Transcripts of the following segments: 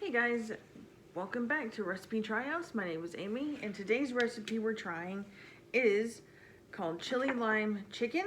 Hey guys, welcome back to Recipe Tryouts. My name is Amy, and today's recipe we're trying is called chili lime chicken.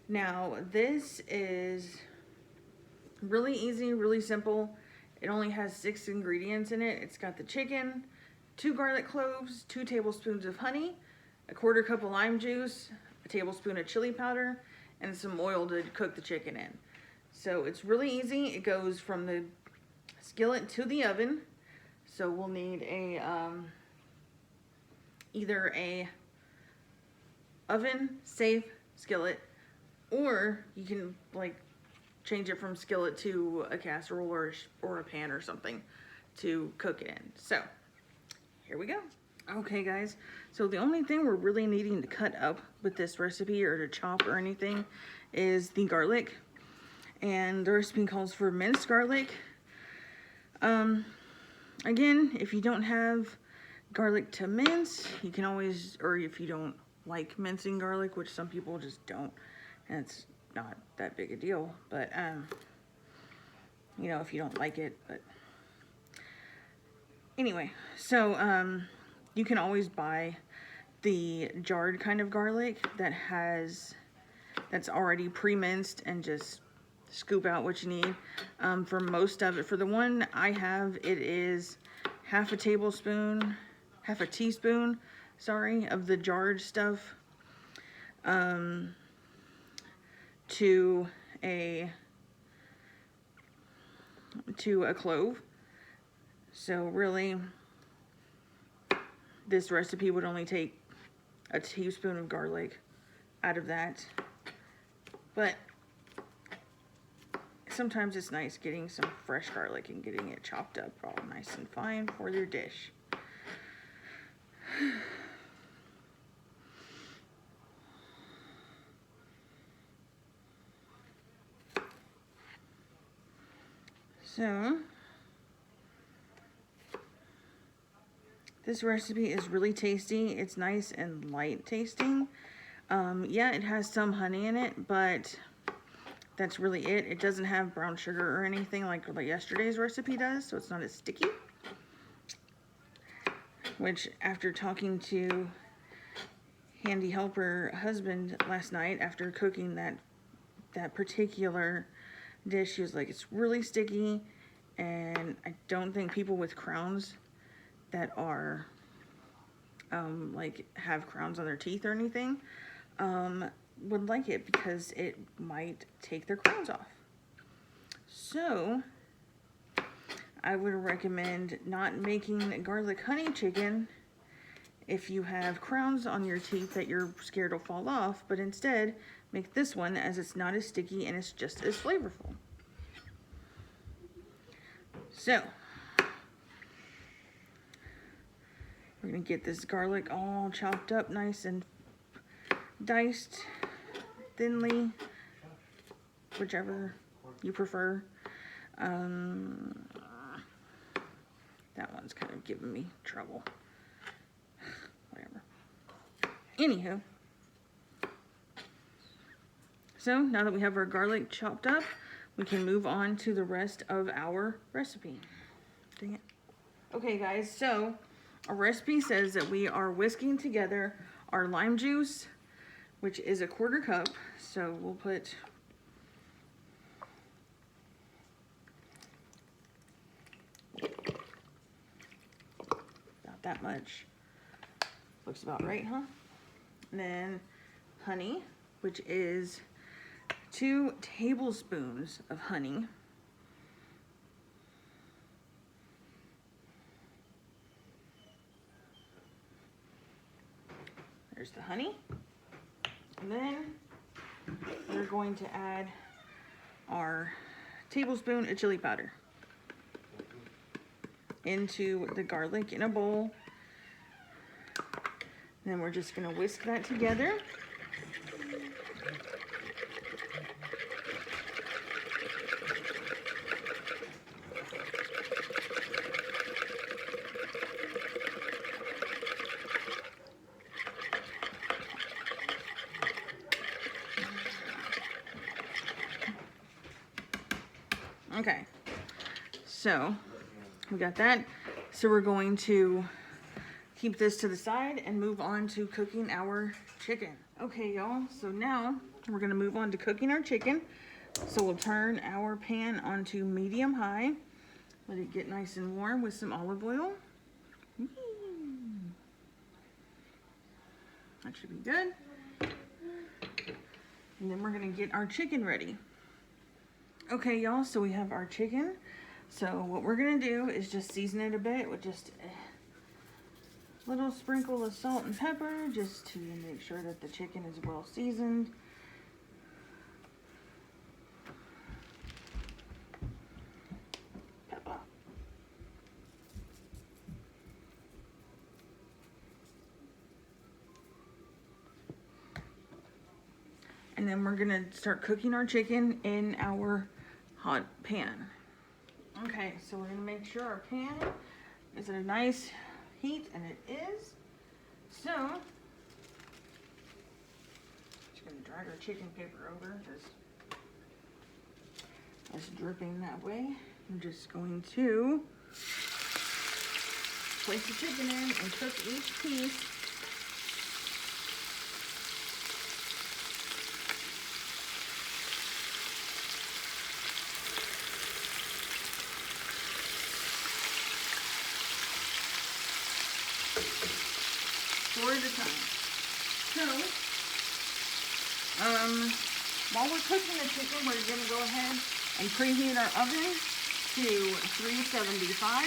Now this is really easy, really simple. It only has 6 ingredients in it. It's got the chicken, 2 garlic cloves, 2 tablespoons of honey, a 1/4 cup of lime juice, a tablespoon of chili powder, and some oil to cook the chicken in. So it's really easy. It goes from the skillet to the oven. So we'll need a either a oven safe skillet, or you can like change it from skillet to a casserole or a pan or something to cook it in. So here we go. Okay guys, so the only thing we're really needing to cut up with this recipe or to chop or anything is the garlic, and the recipe calls for minced garlic. Again, if you don't have garlic to mince, you can always, or if you don't like mincing garlic, which some people just don't, and it's not that big a deal, but, you know, if you don't like it, but anyway, so, you can always buy the jarred kind of garlic that's already pre-minced, and just scoop out what you need. For most of it, for the one I have, it is half a teaspoon, sorry, of the jarred stuff to a clove. So really, this recipe would only take a teaspoon of garlic out of that, but sometimes it's nice getting some fresh garlic and getting it chopped up all nice and fine for your dish. So, this recipe is really tasty. It's nice and light tasting. Yeah, it has some honey in it, but that's really it. It doesn't have brown sugar or anything like yesterday's recipe does, so it's not as sticky. Which, after talking to handy helper husband last night after cooking that particular dish, she was like, it's really sticky, and I don't think people with crowns that are like have crowns on their teeth or anything would like it, because it might take their crowns off. So I would recommend not making garlic honey chicken if you have crowns on your teeth that you're scared will fall off, but instead make this one, as it's not as sticky and it's just as flavorful. So we're gonna get this garlic all chopped up nice and diced thinly, whichever you prefer. That one's kind of giving me trouble. Whatever. Anywho, so now that we have our garlic chopped up, we can move on to the rest of our recipe. Dang it. Okay guys, so our recipe says that we are whisking together our lime juice, which is a 1/4 cup. So we'll put about that much. Looks about right, huh? And then honey, which is 2 tablespoons of honey. There's the honey. And then we're going to add our tablespoon of chili powder into the garlic in a bowl. And then we're just going to whisk that together. Okay, so We got that. So we're going to keep this to the side and move on to cooking our chicken. Okay, y'all, so now we're gonna move on to cooking our chicken. So we'll turn our pan onto medium high. Let it get nice and warm with some olive oil. That should be good. And then we're gonna get our chicken ready. Okay, y'all, so we have our chicken. So what we're gonna do is just season it a bit with just a little sprinkle of salt and pepper, just to make sure that the chicken is well seasoned. Pepper. And then we're gonna start cooking our chicken in our hot pan. Okay, so we're gonna make sure our pan is at a nice heat, and it is. So, just gonna drag our chicken paper over because it's dripping that way. I'm just going to place the chicken in and cook each piece. Four at a time. So, while we're cooking the chicken, we're going to go ahead and preheat our oven to 375.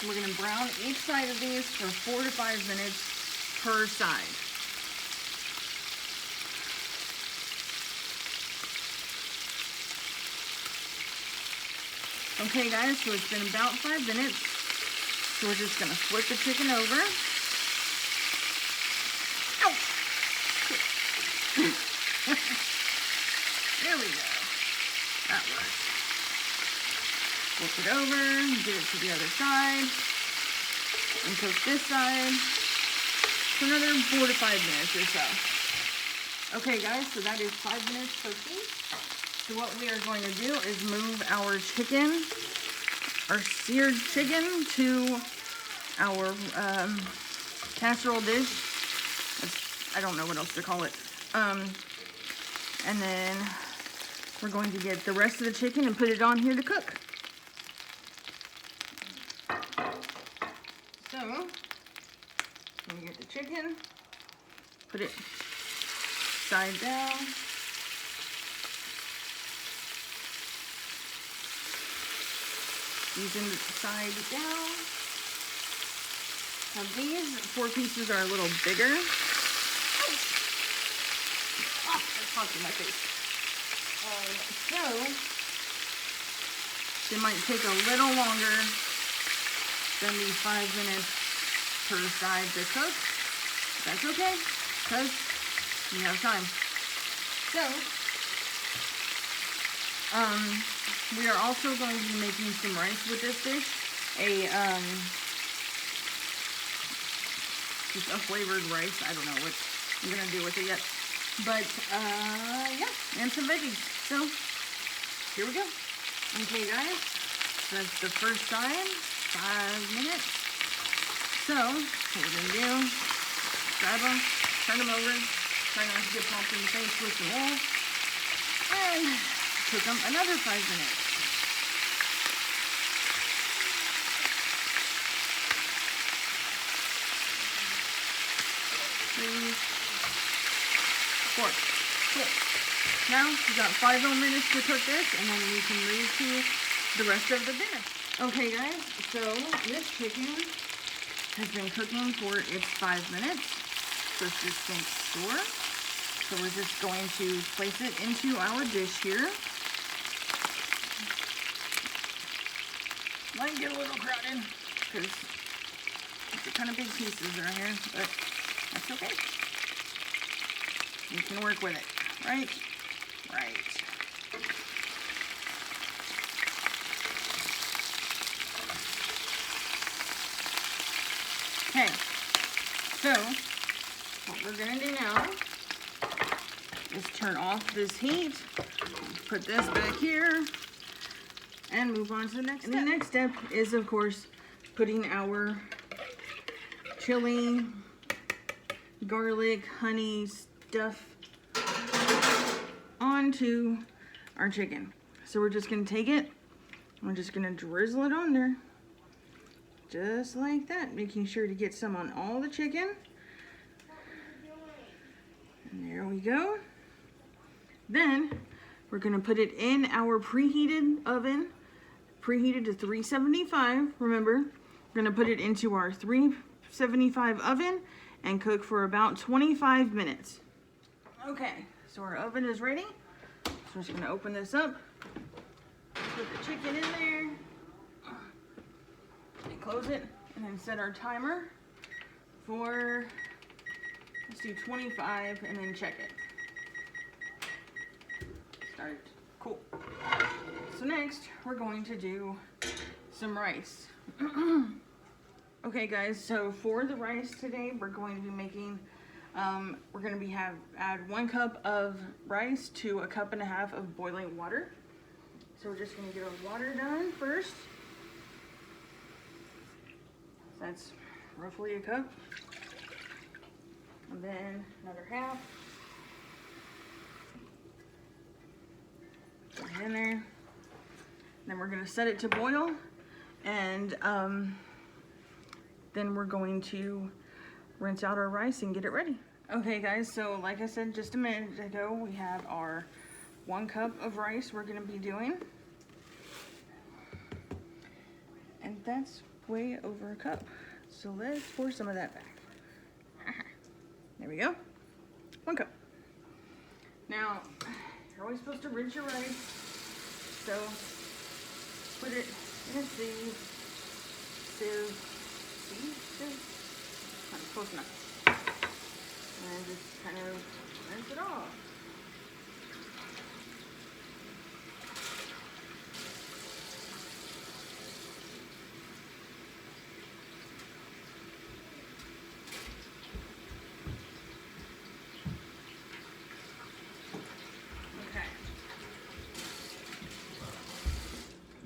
We're going to brown each side of these for 4 to 5 minutes per side. Okay guys, so it's been about 5 minutes. So we're just gonna flip the chicken over. Ow! There we go. That works. Flip it over, get it to the other side, and cook this side for another 4 to 5 minutes or so. Okay guys, so that is 5 minutes cooking. So what we are going to do is move our chicken, our seared chicken, to our casserole dish. I don't know what else to call it. And then we're going to get the rest of the chicken and put it on here to cook. So, we get the chicken, put it side down. Season the side down. Now these 4 pieces are a little bigger. Oh, that's hot in my face. So, they might take a little longer than the 5 minutes per side to cook. That's okay, because we have time. So, we are also going to be making some rice with this dish. Just a flavored rice. I don't know what I'm gonna do with it yet. But, yeah, and some veggies. So, here we go. Okay, guys. That's the first side. 5 minutes. So, what we're gonna do, grab them, turn them over, try not to get popped in the face with the wall, and cook them another 5 minutes. 3, 4, 6. Now we've got 5 more minutes to cook this, and then we can move to the rest of the dinner. Okay, guys. So this chicken has been cooking for its 5 minutes. So it's just next door. So we're just going to place it into our dish here. Might get a little crowded because it's kind of big pieces around here, but that's okay. You can work with it, right? Right. Okay, so what we're gonna do now is turn off this heat, put this back here, and move on to the next step. And the next step is, of course, putting our chili, garlic, honey stuff onto our chicken. So we're just gonna take it, we're just gonna drizzle it on there, just like that, making sure to get some on all the chicken. And there we go. Then we're gonna put it in our preheated oven, preheated to 375. Remember, we're gonna put it into our 375 oven and cook for about 25 minutes. Okay, so our oven is ready. So we're just gonna open this up, put the chicken in there, and close it, and then set our timer for, let's do 25, and then check it. Start. Cool. So next, we're going to do some rice. Okay guys, so for the rice today, we're going to be making, we're going to add 1 cup of rice to 1.5 cups of boiling water. So we're just going to get our water done first. So that's roughly 1 cup. And then another half. Put it in there. Then we're going to set it to boil, and then we're going to rinse out our rice and get it ready. Okay guys, so like I said just a minute ago, we have our 1 cup of rice we're going to be doing. And that's way over 1 cup. So let's pour some of that back. There we go. 1 cup. Now, you're always supposed to rinse your rice. So put it in a sieve. Close enough. And just kind of rinse it off. Okay.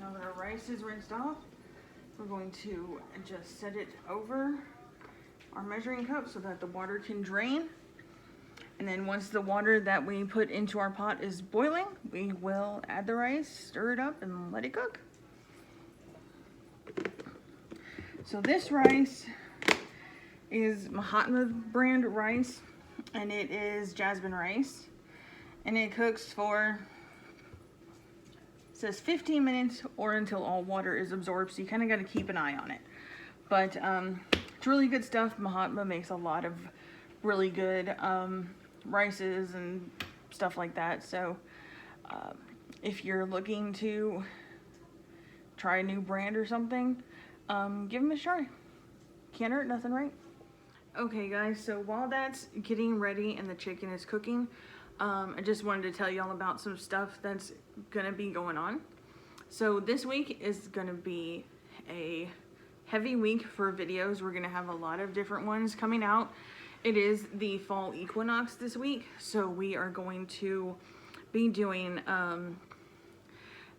Now that our rice is rinsed off, we're going to just set it over our measuring cup so that the water can drain. And then once the water that we put into our pot is boiling, we will add the rice, stir it up, and let it cook. So this rice is Mahatma brand rice, and it is jasmine rice. And it cooks for, it says 15 minutes or until all water is absorbed, so you kind of got to keep an eye on it. But it's really good stuff. Mahatma makes a lot of really good rices and stuff like that. So if you're looking to try a new brand or something, give them a try. Can't hurt nothing, right? Okay guys, so while that's getting ready and the chicken is cooking, I just wanted to tell y'all about some stuff that's gonna be going on. So this week is gonna be a heavy week for videos. We're gonna have a lot of different ones coming out. It is the fall equinox this week, so we are going to be doing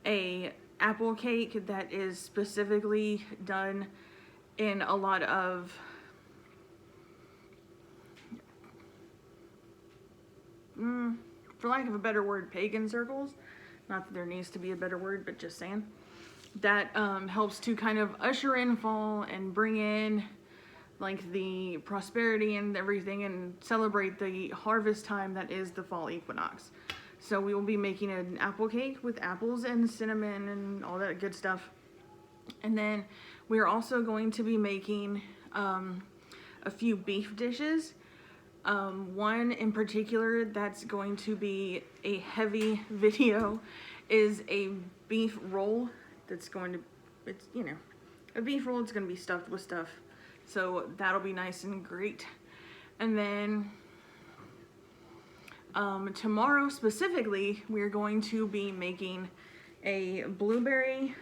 a apple cake that is specifically done in a lot of for lack of a better word, pagan circles. Not that there needs to be a better word, but just saying. That helps to kind of usher in fall and bring in like the prosperity and everything and celebrate the harvest time that is the fall equinox. So we will be making an apple cake with apples and cinnamon and all that good stuff. And then we're also going to be making a few beef dishes. One in particular that's going to be a heavy video is a beef roll that's going to, it's, you know, a beef roll that's going to be stuffed with stuff. So that'll be nice and great. And then tomorrow specifically, we're going to be making a blueberry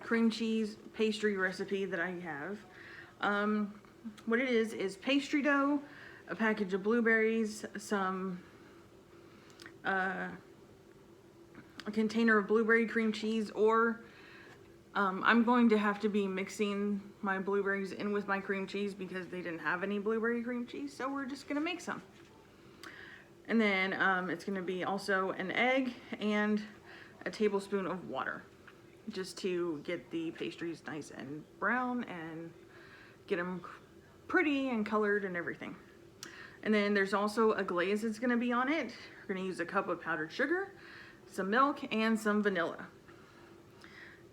cream cheese pastry recipe that I have. what it is pastry dough, a package of blueberries, some a container of blueberry cream cheese, or I'm going to have to be mixing my blueberries in with my cream cheese because they didn't have any blueberry cream cheese, so we're just gonna make some. And then it's gonna be also an egg and a tablespoon of water, just to get the pastries nice and brown and get them pretty and colored and everything. And then there's also a glaze that's gonna be on it. We're gonna use a cup of powdered sugar, some milk, and some vanilla.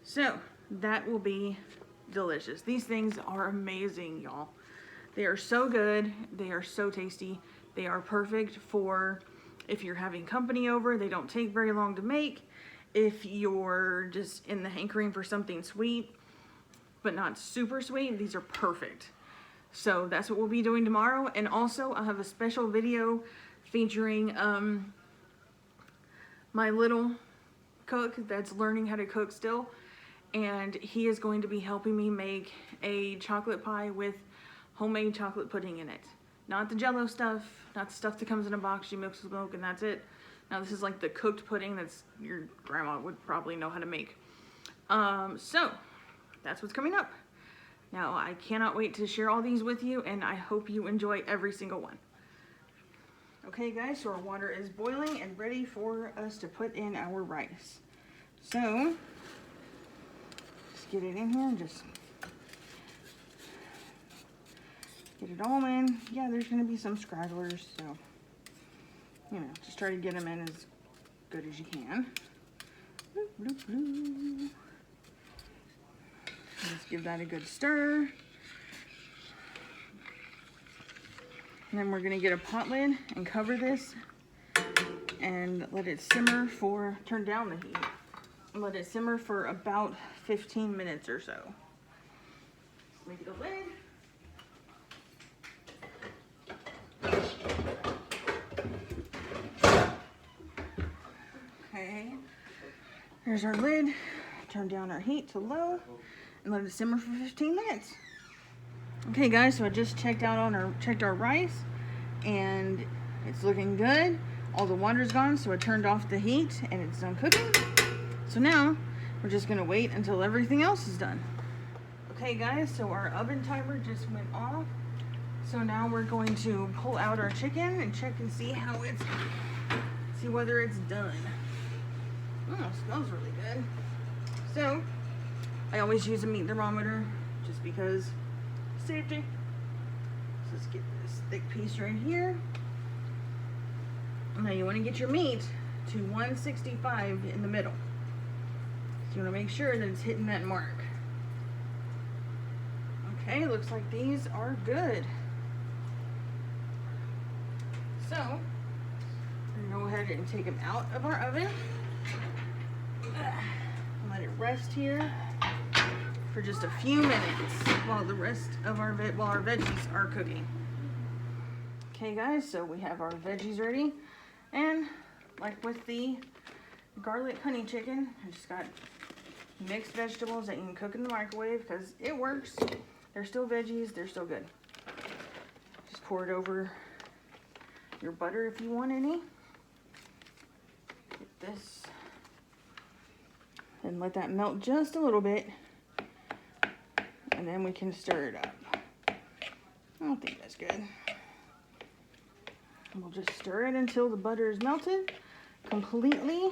So that will be delicious. These things are amazing, y'all. They are so good. They are so tasty. They are perfect for if you're having company over. They don't take very long to make. If you're just in the hankering for something sweet, but not super sweet, these are perfect. So that's what we'll be doing tomorrow. And also I'll have a special video featuring my little cook that's learning how to cook still. And he is going to be helping me make a chocolate pie with homemade chocolate pudding in it. Not the Jell-O stuff, not the stuff that comes in a box you mix with milk and that's it. Now this is like the cooked pudding that's your grandma would probably know how to make. So that's what's coming up. Now I cannot wait to share all these with you, and I hope you enjoy every single one. Okay guys, so our water is boiling and ready for us to put in our rice. So just get it in here and just get it all in. Yeah, there's going to be some scragglers, so, you know, just try to get them in as good as you can. Bloop, bloop, bloop. Just give that a good stir. And then we're going to get a pot lid and cover this and let it simmer for, turn down the heat, and let it simmer for about 15 minutes or so. Let me get a lid. Okay, there's our lid. Turn down our heat to low and let it simmer for 15 minutes. Okay guys, so I just checked our rice and it's looking good. All the water's gone, so I turned off the heat and it's done cooking. So now we're just gonna wait until everything else is done. Okay guys, so our oven timer just went off. So now we're going to pull out our chicken and check and see whether it's done. Oh, it smells really good. So I always use a meat thermometer just because safety. So let's get this thick piece right here. Now you want to get your meat to 165 in the middle. So you want to make sure that it's hitting that mark. Okay, looks like these are good. So we're going to go ahead and take them out of our oven. Let it rest here for just a few minutes while our veggies are cooking. Okay guys, so we have our veggies ready, and like with the garlic honey chicken, I just got mixed vegetables that you can cook in the microwave because it works. They're still veggies, they're still good. Just pour it over your butter if you want any. Get this and let that melt just a little bit, and then we can stir it up. I don't think that's good. And we'll just stir it until the butter is melted completely,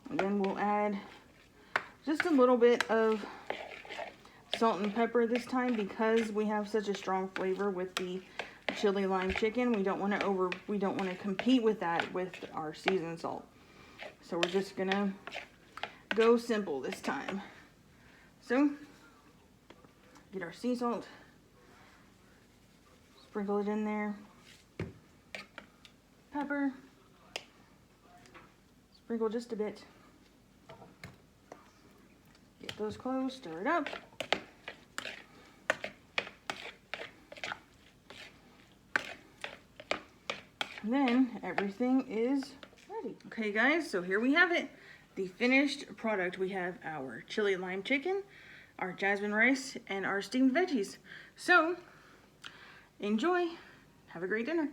and then we'll add just a little bit of salt and pepper this time because we have such a strong flavor with the chili lime chicken. We don't want to compete with that with our seasoned salt. So we're just gonna go simple this time. So get our sea salt, sprinkle it in there, pepper, sprinkle just a bit, get those cloves, stir it up, and then everything is ready. Okay guys, so here we have it. The finished product. We have our chili lime chicken, our jasmine rice, and our steamed veggies. So, enjoy. Have a great dinner.